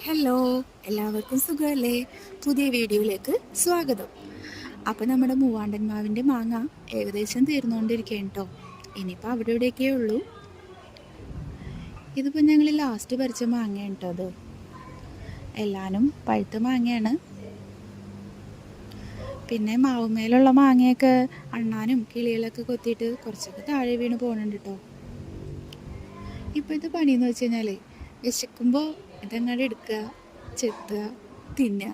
Hello, എല്ലാവർക്കും സുഖമല്ലേ? പുതിയ വീഡിയോയിലേക്ക് സ്വാഗതം. അപ്പോൾ നമ്മുടെ മൂവാണ്ടൻ മാവിൻ്റെ മാങ്ങ ഏകദേശം തീർന്നുകൊണ്ടിരിക്കുകയാണ് കേട്ടോ. ഇനിയിപ്പോൾ അവിടെ ഇവിടെയൊക്കെ ഉള്ളൂ. ഇതിപ്പോൾ ഞങ്ങൾ ലാസ്റ്റ് പറിച്ച മാങ്ങയാണ് കേട്ടോ. അത് എല്ലാനും പഴുത്ത മാങ്ങയാണ്. പിന്നെ മാവുമേലുള്ള മാങ്ങയൊക്കെ അണ്ണാനും കിളികളൊക്കെ കൊത്തിയിട്ട് കുറച്ചൊക്കെ താഴെ വീണ് പോകുന്നുണ്ട് കേട്ടോ. ഇപ്പോഴത്തെ പണിയെന്ന് വെച്ച് കഴിഞ്ഞാൽ വിശക്കുമ്പോൾ ഇതങ്ങോട്ട് എടുക്കുക, ചെത്തുക, തിന്നുക.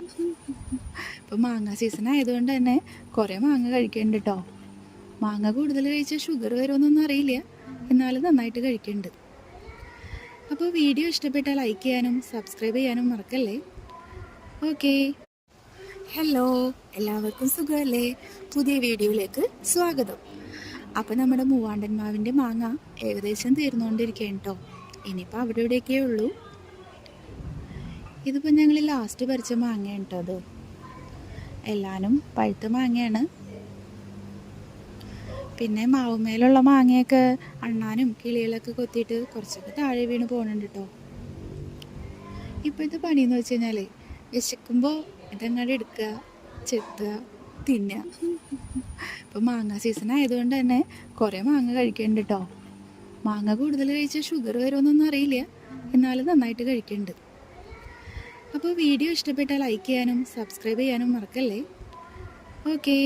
ഇപ്പം മാങ്ങ സീസൺ ആയതുകൊണ്ട് തന്നെ കുറേ മാങ്ങ കഴിക്കുന്നുണ്ട് കേട്ടോ. മാങ്ങ കൂടുതൽ കഴിച്ചാൽ ഷുഗർ വരുമെന്നൊന്നും അറിയില്ല, എന്നാലും നന്നായിട്ട് കഴിക്കുന്നുണ്ട്. അപ്പോൾ വീഡിയോ ഇഷ്ടപ്പെട്ടാൽ ലൈക്ക് ചെയ്യാനും സബ്സ്ക്രൈബ് ചെയ്യാനും മറക്കല്ലേ. ഓക്കേ. ഹലോ, എല്ലാവർക്കും സുഖമല്ലേ? പുതിയ വീഡിയോയിലേക്ക് സ്വാഗതം. അപ്പോൾ നമ്മുടെ മൂവാണ്ടൻ മാവിൻ്റെ മാങ്ങ ഏകദേശം തീർന്നുകൊണ്ടിരിക്കുകയാണ് കേട്ടോ. ഇനിയിപ്പോൾ അവിടെ ഇവിടെയൊക്കെ ഉള്ളൂ. ഇതിപ്പോൾ ഞങ്ങൾ ലാസ്റ്റ് പറിച്ച മാങ്ങയാണ് കേട്ടോ. അത് എല്ലാനും പഴുത്ത മാങ്ങയാണ്. പിന്നെ മാവുമേലുള്ള മാങ്ങയൊക്കെ അണ്ണാനും കിളികളൊക്കെ കൊത്തിയിട്ട് കുറച്ചൊക്കെ താഴെ വീണ് പോകുന്നുണ്ട് കേട്ടോ. ഇപ്പോഴത്തെ പണിയെന്ന് വെച്ച് കഴിഞ്ഞാൽ വിശക്കുമ്പോൾ ഇതങ്ങോട്ട് എടുക്കുക, ചെത്തുക, തിന്നുക. ഇപ്പം മാങ്ങ സീസൺ ആയതുകൊണ്ട് തന്നെ കുറേ മാങ്ങ കഴിക്കുന്നുണ്ട് കേട്ടോ. മാങ്ങ കൂടുതൽ കഴിച്ചാൽ ഷുഗർ വരുമെന്നൊന്നും അറിയില്ല, എന്നാലും നന്നായിട്ട് കഴിക്കുന്നുണ്ട്. അപ്പോൾ വീഡിയോ ഇഷ്ടപ്പെട്ടാൽ ലൈക്ക് ചെയ്യാനും സബ്സ്ക്രൈബ് ചെയ്യാനും മറക്കല്ലേ. ഓക്കേ.